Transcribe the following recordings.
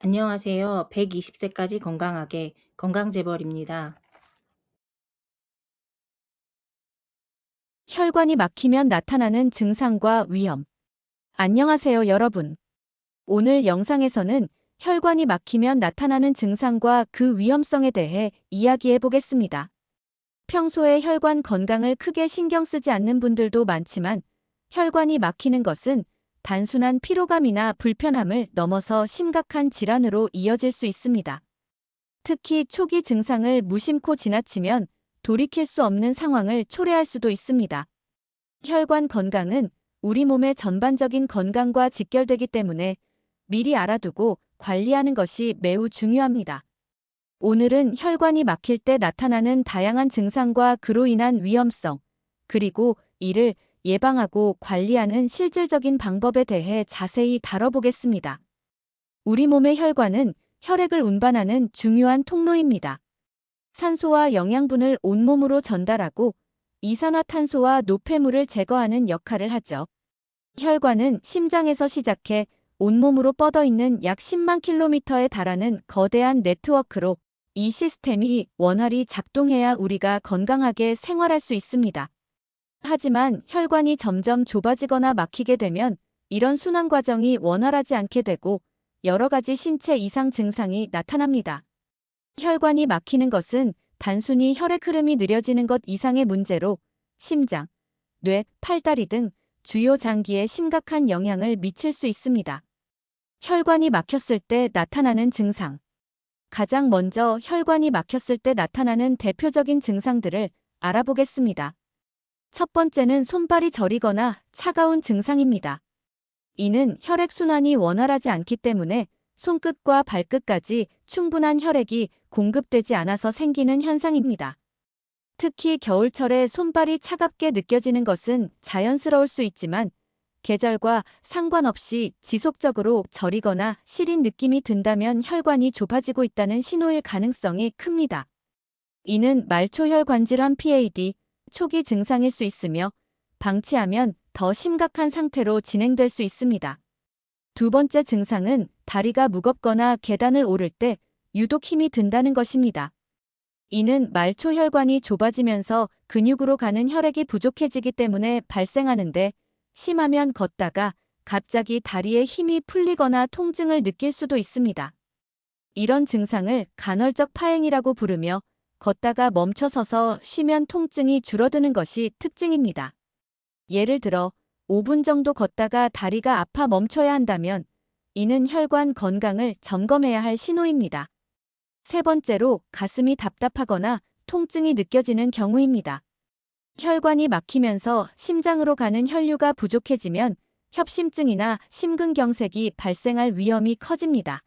안녕하세요. 120세까지 건강하게 건강재벌입니다. 혈관이 막히면 나타나는 증상과 위험. 안녕하세요, 여러분. 오늘 영상에서는 혈관이 막히면 나타나는 증상과 그 위험성에 대해 이야기해 보겠습니다. 평소에 혈관 건강을 크게 신경 쓰지 않는 분들도 많지만 혈관이 막히는 것은 단순한 피로감이나 불편함을 넘어서 심각한 질환으로 이어질 수 있습니다. 특히 초기 증상을 무심코 지나치면 돌이킬 수 없는 상황을 초래할 수도 있습니다. 혈관 건강은 우리 몸의 전반적인 건강과 직결되기 때문에 미리 알아두고 관리하는 것이 매우 중요합니다. 오늘은 혈관이 막힐 때 나타나는 다양한 증상과 그로 인한 위험성, 그리고 이를 예방하고 관리하는 실질적인 방법에 대해 자세히 다뤄보겠습니다. 우리 몸의 혈관은 혈액을 운반하는 중요한 통로입니다. 산소와 영양분을 온몸으로 전달하고 이산화탄소와 노폐물을 제거하는 역할을 하죠. 혈관은 심장에서 시작해 온몸으로 뻗어 있는 약 10만 킬로미터에 달하는 거대한 네트워크로 이 시스템이 원활히 작동해야 우리가 건강하게 생활할 수 있습니다. 하지만 혈관이 점점 좁아지거나 막히게 되면 이런 순환 과정이 원활하지 않게 되고 여러 가지 신체 이상 증상이 나타납니다. 혈관이 막히는 것은 단순히 혈액 흐름이 느려지는 것 이상의 문제로 심장, 뇌, 팔다리 등 주요 장기에 심각한 영향을 미칠 수 있습니다. 혈관이 막혔을 때 나타나는 증상. 가장 먼저 혈관이 막혔을 때 나타나는 대표적인 증상들을 알아보겠습니다. 첫 번째는 손발이 저리거나 차가운 증상입니다. 이는 혈액순환이 원활하지 않기 때문에 손끝과 발끝까지 충분한 혈액이 공급되지 않아서 생기는 현상입니다. 특히 겨울철에 손발이 차갑게 느껴지는 것은 자연스러울 수 있지만 계절과 상관없이 지속적으로 저리거나 시린 느낌이 든다면 혈관이 좁아지고 있다는 신호일 가능성이 큽니다. 이는 말초혈관 질환 PAD 초기 증상일 수 있으며 방치하면 더 심각한 상태로 진행될 수 있습니다. 두 번째 증상은 다리가 무겁거나 계단을 오를 때 유독 힘이 든다는 것입니다. 이는 말초혈관이 좁아지면서 근육으로 가는 혈액이 부족해지기 때문에 발생하는데 심하면 걷다가 갑자기 다리에 힘이 풀리거나 통증을 느낄 수도 있습니다. 이런 증상을 간헐적 파행이라고 부르며 걷다가 멈춰서서 쉬면 통증이 줄어드는 것이 특징입니다. 예를 들어 5분 정도 걷다가 다리가 아파 멈춰야 한다면 이는 혈관 건강을 점검해야 할 신호입니다. 세 번째로 가슴이 답답하거나 통증이 느껴지는 경우입니다. 혈관이 막히면서 심장으로 가는 혈류가 부족해지면 협심증이나 심근경색이 발생할 위험이 커집니다.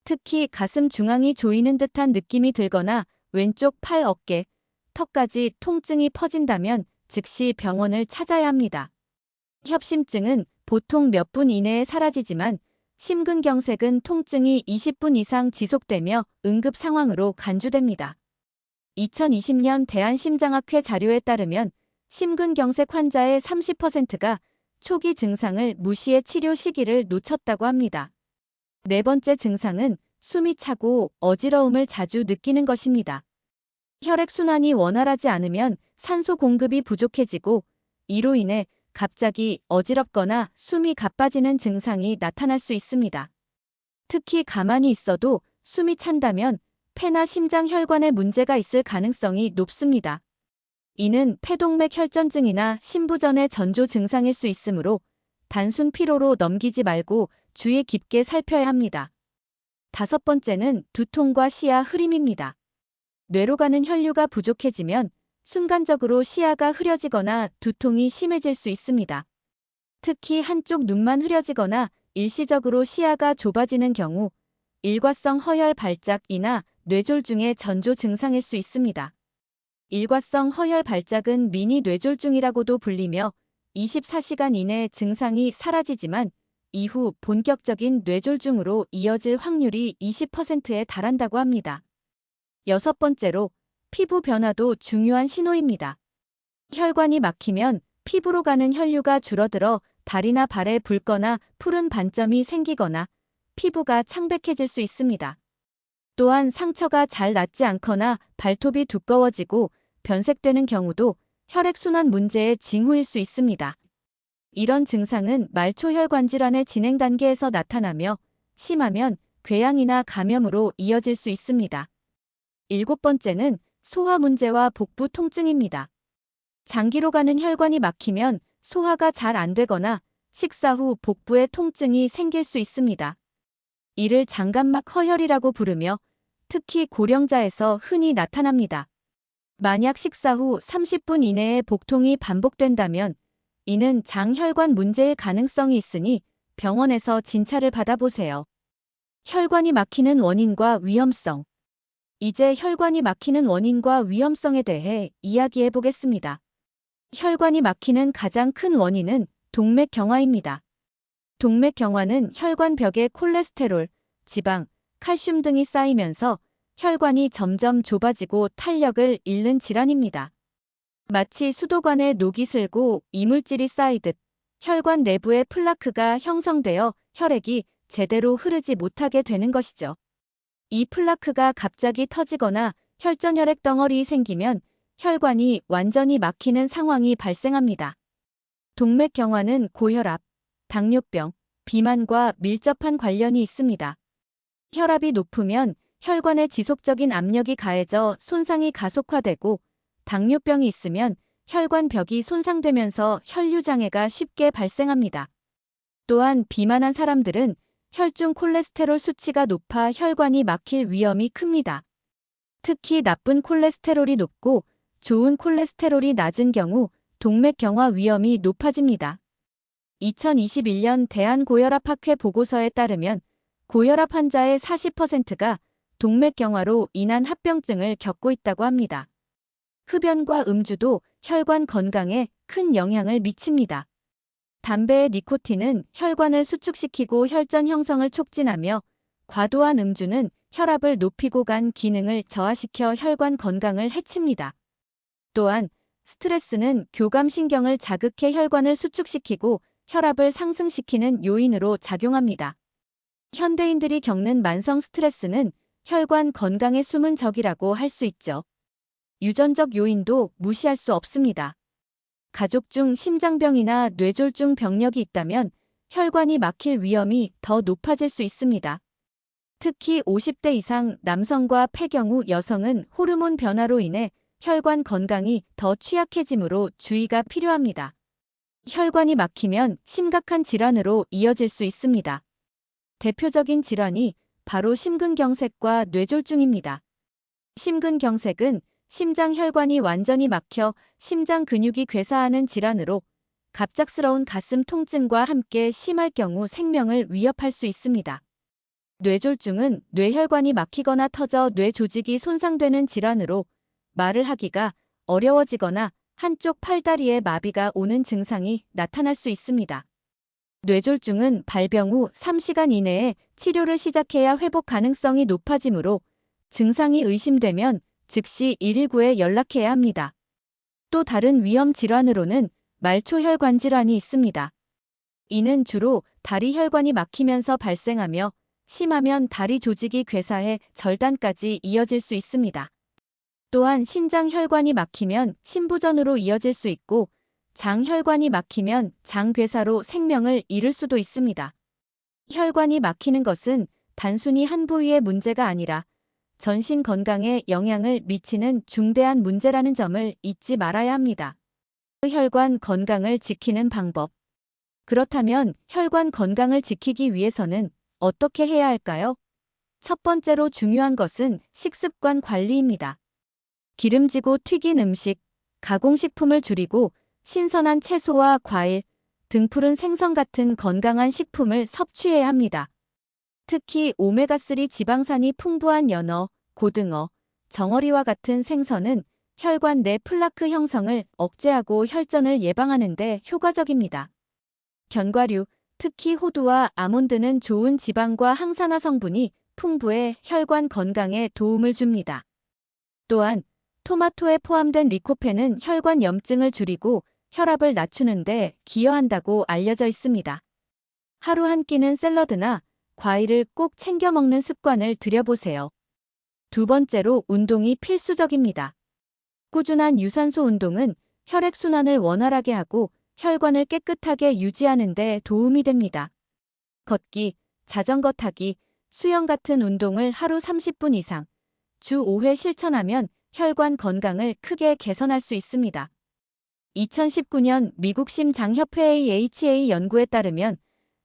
특히 가슴 중앙이 조이는 듯한 느낌이 들거나 왼쪽 팔, 어깨, 턱까지 통증이 퍼진다면 즉시 병원을 찾아야 합니다. 협심증은 보통 몇 분 이내에 사라지지만 심근경색은 통증이 20분 이상 지속되며 응급 상황으로 간주됩니다. 2020년 대한심장학회 자료에 따르면 심근경색 환자의 30%가 초기 증상을 무시해 치료 시기를 놓쳤다고 합니다. 네 번째 증상은 숨이 차고 어지러움을 자주 느끼는 것입니다. 혈액순환이 원활하지 않으면 산소 공급이 부족해지고 이로 인해 갑자기 어지럽거나 숨이 가빠지는 증상이 나타날 수 있습니다. 특히 가만히 있어도 숨이 찬다면 폐나 심장 혈관에 문제가 있을 가능성이 높습니다. 이는 폐동맥 혈전증이나 심부전의 전조 증상일 수 있으므로 단순 피로로 넘기지 말고 주의 깊게 살펴야 합니다. 다섯 번째는 두통과 시야 흐림입니다. 뇌로 가는 혈류가 부족해지면 순간적으로 시야가 흐려지거나 두통이 심해질 수 있습니다. 특히 한쪽 눈만 흐려지거나 일시적으로 시야가 좁아지는 경우 일과성 허혈 발작이나 뇌졸중의 전조 증상일 수 있습니다. 일과성 허혈 발작은 미니 뇌졸중이라고도 불리며 24시간 이내 증상이 사라지지만 이후 본격적인 뇌졸중으로 이어질 확률이 20%에 달한다고 합니다. 여섯 번째로 피부 변화도 중요한 신호입니다. 혈관이 막히면 피부로 가는 혈류가 줄어들어 다리나 발에 붉거나 푸른 반점이 생기거나 피부가 창백해질 수 있습니다. 또한 상처가 잘 낫지 않거나 발톱이 두꺼워지고 변색되는 경우도 혈액순환 문제의 징후일 수 있습니다. 이런 증상은 말초혈관 질환의 진행 단계에서 나타나며 심하면 궤양이나 감염으로 이어질 수 있습니다. 7번째는 소화 문제와 복부 통증입니다. 장기로 가는 혈관이 막히면 소화가 잘 안 되거나 식사 후 복부에 통증이 생길 수 있습니다. 이를 장간막 허혈이라고 부르며 특히 고령자에서 흔히 나타납니다. 만약 식사 후 30분 이내에 복통이 반복된다면 이는 장혈관 문제일 가능성이 있으니 병원에서 진찰을 받아보세요. 혈관이 막히는 원인과 위험성. 이제 혈관이 막히는 원인과 위험성에 대해 이야기해 보겠습니다. 혈관이 막히는 가장 큰 원인은 동맥경화입니다. 동맥경화는 혈관벽에 콜레스테롤, 지방, 칼슘 등이 쌓이면서 혈관이 점점 좁아지고 탄력을 잃는 질환입니다. 마치 수도관에 녹이 슬고 이물질이 쌓이듯 혈관 내부에 플라크가 형성되어 혈액이 제대로 흐르지 못하게 되는 것이죠. 이 플라크가 갑자기 터지거나 혈전혈액 덩어리 생기면 혈관이 완전히 막히는 상황이 발생합니다. 동맥경화는 고혈압, 당뇨병, 비만과 밀접한 관련이 있습니다. 혈압이 높으면 혈관에 지속적인 압력이 가해져 손상이 가속화되고 당뇨병이 있으면 혈관벽이 손상되면서 혈류장애가 쉽게 발생합니다. 또한 비만한 사람들은 혈중 콜레스테롤 수치가 높아 혈관이 막힐 위험이 큽니다. 특히 나쁜 콜레스테롤이 높고 좋은 콜레스테롤이 낮은 경우 동맥경화 위험이 높아집니다. 2021년 대한고혈압학회 보고서에 따르면 고혈압 환자의 40%가 동맥경화로 인한 합병증을 겪고 있다고 합니다. 흡연과 음주도 혈관 건강에 큰 영향을 미칩니다. 담배의 니코틴은 혈관을 수축시키고 혈전 형성을 촉진하며 과도한 음주는 혈압을 높이고 간 기능을 저하시켜 혈관 건강을 해칩니다. 또한 스트레스는 교감신경을 자극해 혈관을 수축시키고 혈압을 상승시키는 요인으로 작용합니다. 현대인들이 겪는 만성 스트레스는 혈관 건강의 숨은 적이라고 할 수 있죠. 유전적 요인도 무시할 수 없습니다. 가족 중 심장병이나 뇌졸중 병력이 있다면 혈관이 막힐 위험이 더 높아질 수 있습니다. 특히 50대 이상 남성과 폐경후 여성은 호르몬 변화로 인해 혈관 건강이 더 취약해지므로 주의가 필요합니다. 혈관이 막히면 심각한 질환으로 이어질 수 있습니다. 대표적인 질환이 바로 심근경색과 뇌졸중입니다. 심근경색은 심장 혈관이 완전히 막혀 심장 근육이 괴사하는 질환으로 갑작스러운 가슴 통증과 함께 심할 경우 생명을 위협할 수 있습니다. 뇌졸중은 뇌혈관이 막히거나 터져 뇌 조직이 손상되는 질환으로 말을 하기가 어려워지거나 한쪽 팔다리에 마비가 오는 증상이 나타날 수 있습니다. 뇌졸중은 발병 후 3시간 이내에 치료를 시작해야 회복 가능성이 높아지므로 증상이 의심되면 즉시 119에 연락해야 합니다. 또 다른 위험 질환으로는 말초혈관 질환이 있습니다. 이는 주로 다리 혈관이 막히면서 발생하며 심하면 다리 조직이 괴사해 절단까지 이어질 수 있습니다. 또한 신장 혈관이 막히면 심부전으로 이어질 수 있고 장혈관이 막히면 장괴사로 생명을 잃을 수도 있습니다. 혈관이 막히는 것은 단순히 한 부위의 문제가 아니라 전신 건강에 영향을 미치는 중대한 문제라는 점을 잊지 말아야 합니다. 혈관 건강을 지키는 방법. 그렇다면 혈관 건강을 지키기 위해서는 어떻게 해야 할까요? 첫 번째로 중요한 것은 식습관 관리입니다. 기름지고 튀긴 음식, 가공식품을 줄이고 신선한 채소와 과일, 등푸른 생선 같은 건강한 식품을 섭취해야 합니다. 특히 오메가3 지방산이 풍부한 연어, 고등어, 정어리와 같은 생선은 혈관 내 플라크 형성을 억제하고 혈전을 예방하는 데 효과적입니다. 견과류, 특히 호두와 아몬드는 좋은 지방과 항산화 성분이 풍부해 혈관 건강에 도움을 줍니다. 또한 토마토에 포함된 리코펜은 혈관 염증을 줄이고 혈압을 낮추는 데 기여한다고 알려져 있습니다. 하루 한 끼는 샐러드나 과일을 꼭 챙겨 먹는 습관을 들여보세요. 두 번째로 운동이 필수적입니다. 꾸준한 유산소 운동은 혈액순환을 원활하게 하고 혈관을 깨끗하게 유지하는 데 도움이 됩니다. 걷기, 자전거 타기, 수영 같은 운동을 하루 30분 이상, 주 5회 실천하면 혈관 건강을 크게 개선할 수 있습니다. 2019년 미국 심장협회 AHA 연구에 따르면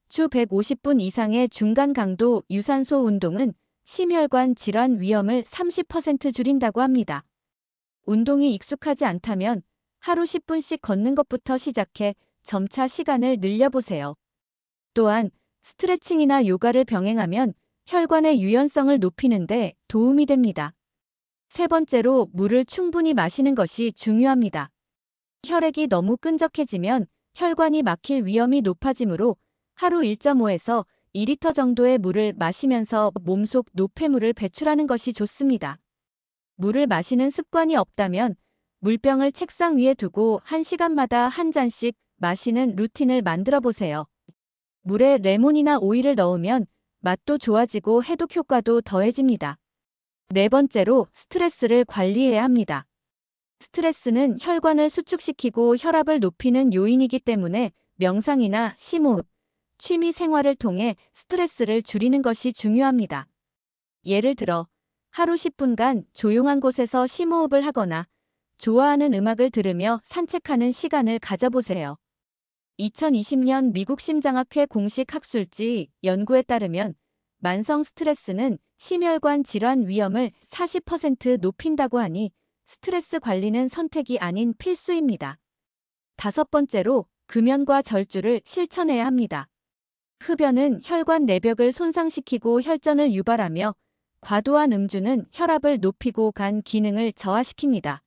주 150분 이상의 중간 강도 유산소 운동은 심혈관 질환 위험을 30% 줄인다고 합니다. 운동이 익숙하지 않다면 하루 10분씩 걷는 것부터 시작해 점차 시간을 늘려보세요. 또한 스트레칭이나 요가를 병행하면 혈관의 유연성을 높이는 데 도움이 됩니다. 세 번째로 물을 충분히 마시는 것이 중요합니다. 혈액이 너무 끈적해지면 혈관이 막힐 위험이 높아지므로 하루 1.5에서 2리터 정도의 물을 마시면서 몸속 노폐물을 배출하는 것이 좋습니다. 물을 마시는 습관이 없다면 물병을 책상 위에 두고 1시간마다 한 잔씩 마시는 루틴을 만들어 보세요. 물에 레몬이나 오일을 넣으면 맛도 좋아지고 해독 효과도 더해집니다. 네 번째로 스트레스를 관리해야 합니다. 스트레스는 혈관을 수축시키고 혈압을 높이는 요인이기 때문에 명상이나 심호흡, 취미 생활을 통해 스트레스를 줄이는 것이 중요합니다. 예를 들어 하루 10분간 조용한 곳에서 심호흡을 하거나 좋아하는 음악을 들으며 산책하는 시간을 가져보세요. 2020년 미국 심장학회 공식 학술지 연구에 따르면 만성 스트레스는 심혈관 질환 위험을 40% 높인다고 하니 스트레스 관리는 선택이 아닌 필수입니다. 다섯 번째로 금연과 절주를 실천해야 합니다. 흡연은 혈관 내벽을 손상시키고 혈전을 유발하며 과도한 음주는 혈압을 높이고 간 기능을 저하시킵니다.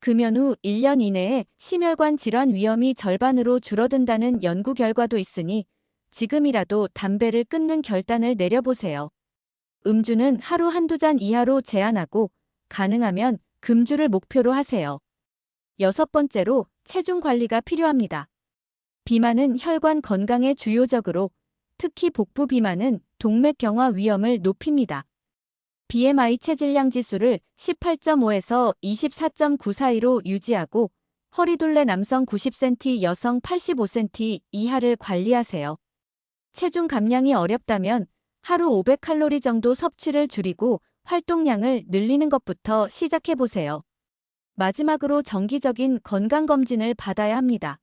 금연 후 1년 이내에 심혈관 질환 위험이 절반으로 줄어든다는 연구 결과도 있으니 지금이라도 담배를 끊는 결단을 내려보세요. 음주는 하루 한두 잔 이하로 제한하고 가능하면 금주를 목표로 하세요. 여섯 번째로 체중 관리가 필요합니다. 비만은 혈관 건강에 주요적으로 특히 복부 비만은 동맥경화 위험을 높입니다. BMI 체질량 지수를 18.5에서 24.9 사이로 유지하고 허리둘레 남성 90cm, 여성 85cm 이하를 관리하세요. 체중 감량이 어렵다면 하루 500칼로리 정도 섭취를 줄이고 활동량을 늘리는 것부터 시작해보세요. 마지막으로 정기적인 건강검진을 받아야 합니다.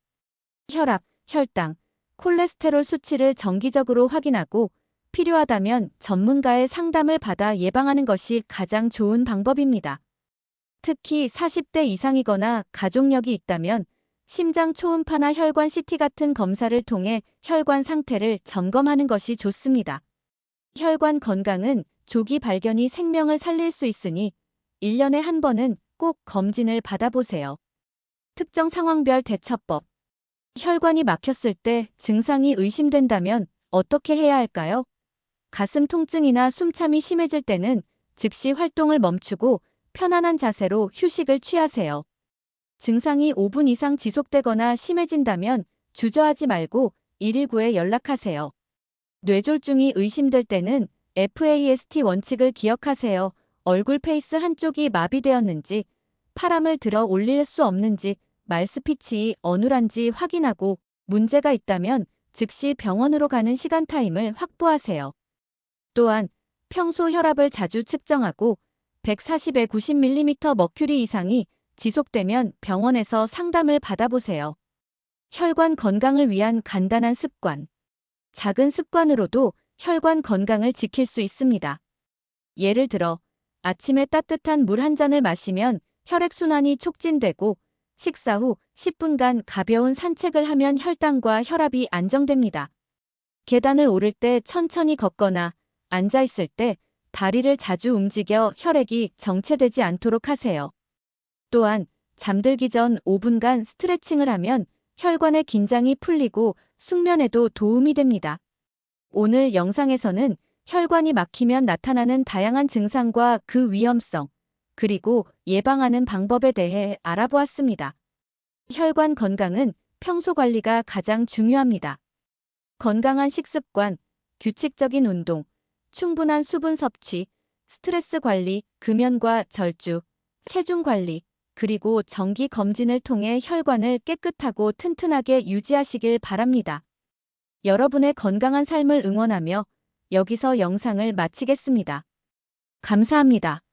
혈압, 혈당, 콜레스테롤 수치를 정기적으로 확인하고 필요하다면 전문가의 상담을 받아 예방하는 것이 가장 좋은 방법입니다. 특히 40대 이상이거나 가족력이 있다면 심장 초음파나 혈관 CT 같은 검사를 통해 혈관 상태를 점검하는 것이 좋습니다. 혈관 건강은 조기 발견이 생명을 살릴 수 있으니 1년에 한 번은 꼭 검진을 받아보세요. 특정 상황별 대처법. 혈관이 막혔을 때 증상이 의심된다면 어떻게 해야 할까요? 가슴 통증이나 숨참이 심해질 때는 즉시 활동을 멈추고 편안한 자세로 휴식을 취하세요. 증상이 5분 이상 지속되거나 심해진다면 주저하지 말고 119에 연락하세요. 뇌졸중이 의심될 때는 FAST 원칙을 기억하세요. 얼굴 페이스 한쪽이 마비되었는지, 파람을 들어 올릴 수 없는지, 말스피치 어눌한지 확인하고 문제가 있다면 즉시 병원으로 가는 시간 타임을 확보하세요. 또한 평소 혈압을 자주 측정하고 140에 90mm 머큐리 이상이 지속되면 병원에서 상담을 받아보세요. 혈관 건강을 위한 간단한 습관. 작은 습관으로도 혈관 건강을 지킬 수 있습니다. 예를 들어 아침에 따뜻한 물 한 잔을 마시면 혈액순환이 촉진되고 식사 후 10분간 가벼운 산책을 하면 혈당과 혈압이 안정됩니다. 계단을 오를 때 천천히 걷거나 앉아 있을 때 다리를 자주 움직여 혈액이 정체되지 않도록 하세요. 또한 잠들기 전 5분간 스트레칭을 하면 혈관의 긴장이 풀리고 숙면에도 도움이 됩니다. 오늘 영상에서는 혈관이 막히면 나타나는 다양한 증상과 그 위험성, 그리고 예방하는 방법에 대해 알아보았습니다. 혈관 건강은 평소 관리가 가장 중요합니다. 건강한 식습관, 규칙적인 운동, 충분한 수분 섭취, 스트레스 관리, 금연과 절주, 체중 관리, 그리고 정기 검진을 통해 혈관을 깨끗하고 튼튼하게 유지하시길 바랍니다. 여러분의 건강한 삶을 응원하며 여기서 영상을 마치겠습니다. 감사합니다.